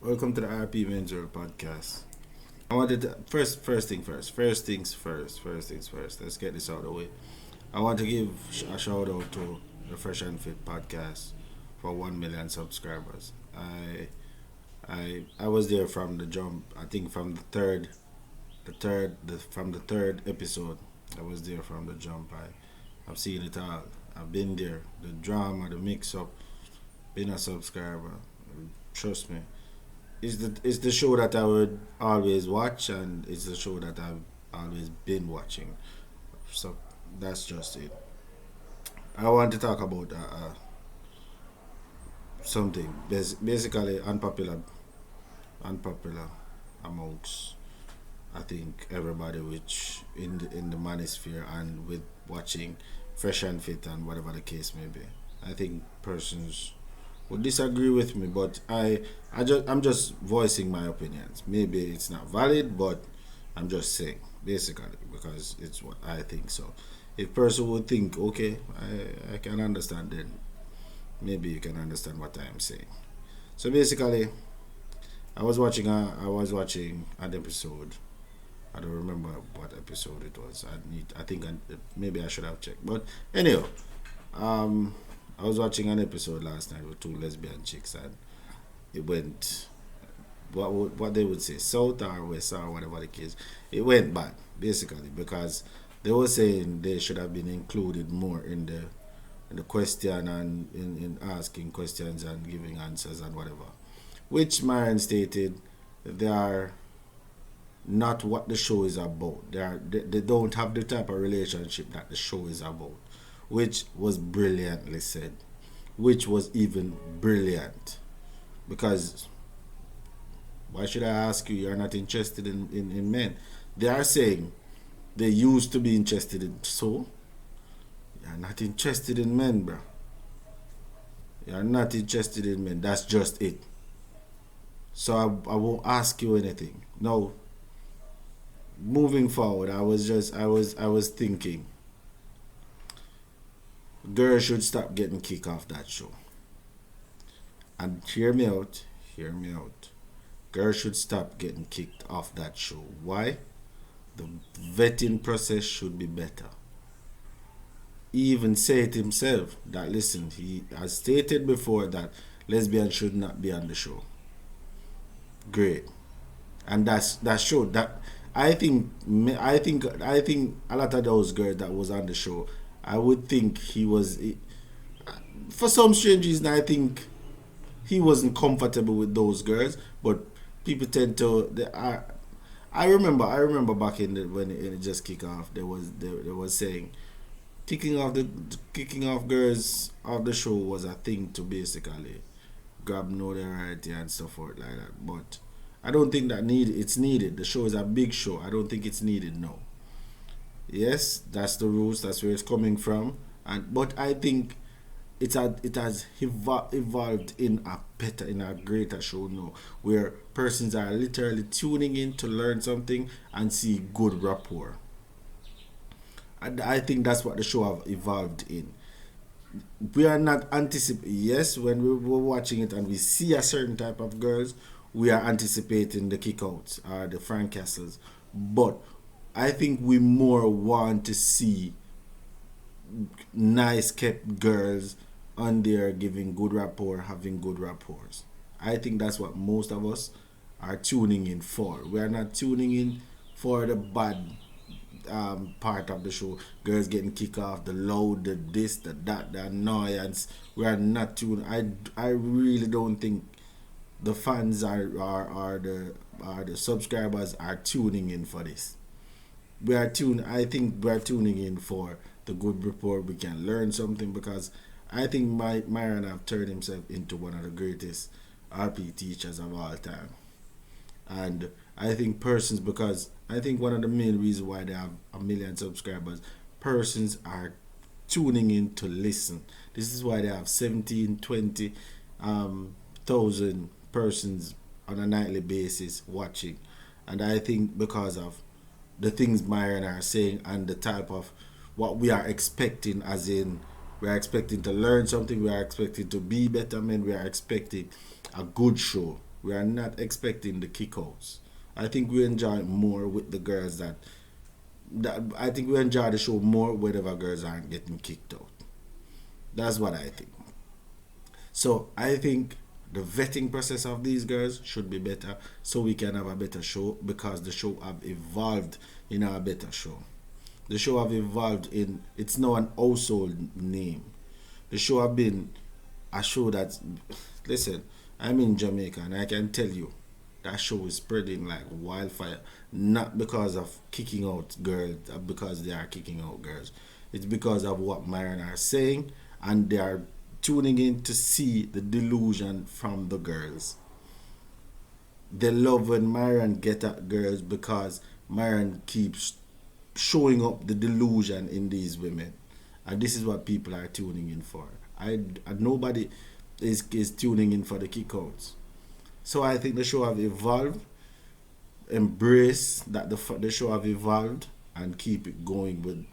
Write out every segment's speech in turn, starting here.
Welcome to the RP Mentor podcast. I wanted to first thing first. First things first. Let's get this out of the way. I want to give a shout out to the Fresh and Fit podcast for 1 million subscribers. I was there from the jump. I think from from the third episode. I was there from the jump. I've seen it all. I've been there. The drama, the mix up. Been a subscriber. Trust me. It's the show that I would always watch, and it's the show that I've always been watching. So that's just it. I want to talk about something basically unpopular amongst I think everybody which in the manosphere and with watching Fresh and Fit and whatever the case may be. I think persons would disagree with me, but I'm just voicing my opinions. Maybe it's not valid, but I'm just saying basically because it's what I think. So if person would think okay, I can understand, then maybe you can understand what I am saying. So basically, I was watching an episode. I don't remember what episode it was. Maybe I should have checked. But anyhow, um, I was watching an episode last night with two lesbian chicks, and it went what they would say south or west or whatever the case. It went bad basically because they were saying they should have been included more in the question and in asking questions and giving answers and whatever. Which Marion stated they are not what the show is about. They don't have the type of relationship that the show is about, which was brilliantly said, which was even brilliant. Because why should I ask you? You're not interested in men. They are saying they used to be interested in, so you're not interested in men, bro. You're not interested in men. That's just it. So I won't ask you anything. No, moving forward, I was thinking girls should stop getting kicked off that show. And hear me out. Girls should stop getting kicked off that show. Why? The vetting process should be better. He even said himself that listen, he has stated before that lesbians should not be on the show. Great. And that showed that I think a lot of those girls that was on the show, I would think for some strange reason I think he wasn't comfortable with those girls, but people tend to. I remember back when it just kicked off. There was saying kicking off girls off the show was a thing to basically grab notoriety and stuff forth like that. But I don't think that it's needed. The show is a big show. I don't think it's needed. No. Yes, that's the rules. That's where it's coming from. And but I think it has evolved in a greater show now, where persons are literally tuning in to learn something and see good rapport. And I think that's what the show have evolved in. We are not anticipating. Yes, when we were watching it and we see a certain type of girls, we are anticipating the kickouts or the Frank Castles. But I think we more want to see nice kept girls on there giving good rapport, having good rapports. I think that's what most of us are tuning in for. We are not tuning in for the bad part of the show. Girls getting kicked off, the loud, the this, the that, the annoyance. We are not tuning. I really don't think the fans are the subscribers are tuning in for this. I think we are tuning in for the good report. We can learn something because I think Myron have turned himself into one of the greatest RP teachers of all time. And I think persons, because I think one of the main reasons why they have 1 million subscribers, persons are tuning in to listen. This is why they have 17, 20 thousand persons on a nightly basis watching. And I think because of the things Myron are saying and the type of what we are expecting, as in we are expecting to learn something, we are expecting to be better men, we are expecting a good show. We are not expecting the kickouts. I think we enjoy more with the girls that I think we enjoy the show more whenever girls aren't getting kicked out. That's what I think. So I think the vetting process of these girls should be better so we can have a better show because the show have evolved in a better show. The show have evolved in it's now an household name. The show have been a show that listen, I'm in Jamaica and I can tell you that show is spreading like wildfire. Not because of kicking out girls, because they are kicking out girls. It's because of what Myron are saying and they are tuning in to see the delusion from the girls. They love when Myron get at girls because Myron keeps showing up the delusion in these women. And this is what people are tuning in for. Nobody is tuning in for the kickouts. So I think the show have evolved, embrace that the show have evolved, and keep it going with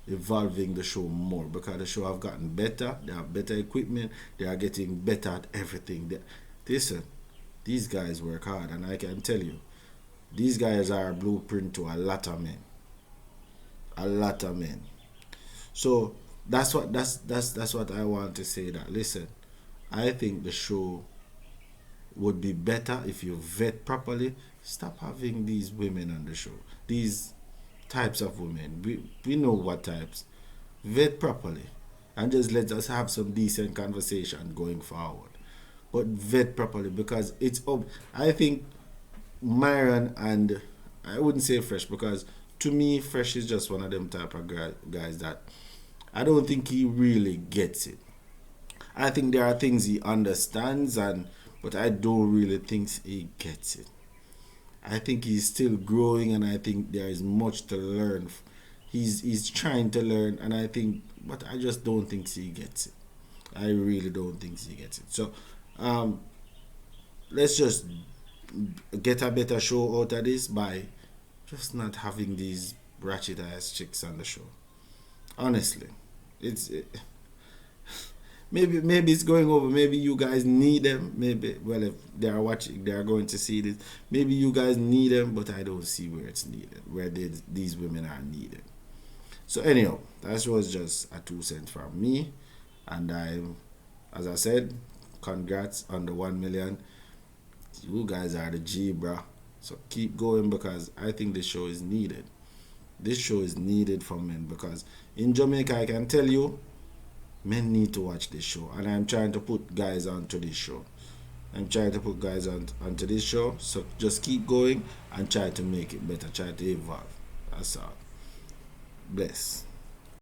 evolving the show more because the show have gotten better. They have better equipment. They are getting better at everything. Listen, these guys work hard, and I can tell you, these guys are a blueprint to a lot of men. A lot of men. So that's what I want to say. That listen, I think the show would be better if you vet properly. Stop having these women on the show. These types of women. We know what types. Vet properly. And just let us have some decent conversation going forward. But vet properly because it's up. I think Myron and I wouldn't say Fresh because to me Fresh is just one of them type of guys that I don't think he really gets it. I think there are things he understands and but I don't really think he gets it. I think he's still growing and I think there is much to learn. He's trying to learn and I think but I just don't think he gets it. I really don't think he gets it. So um let's just get a better show out of this by just not having these ratchet ass chicks on the show. Honestly, it's maybe it's going over. Maybe you guys need them. Maybe well, if they are watching, they are going to see this. Maybe you guys need them, but I don't see where it's needed, where these women are needed. So anyhow, that was just a 2 cents from me, and as I said, congrats on the 1 million. You guys are the G, bro. So keep going because I think this show is needed. This show is needed for men because in Jamaica, I can tell you, men need to watch this show, and I'm trying to put guys onto this show. I'm trying to put guys onto this show. So just keep going and try to make it better. Try to evolve. That's all. Bless.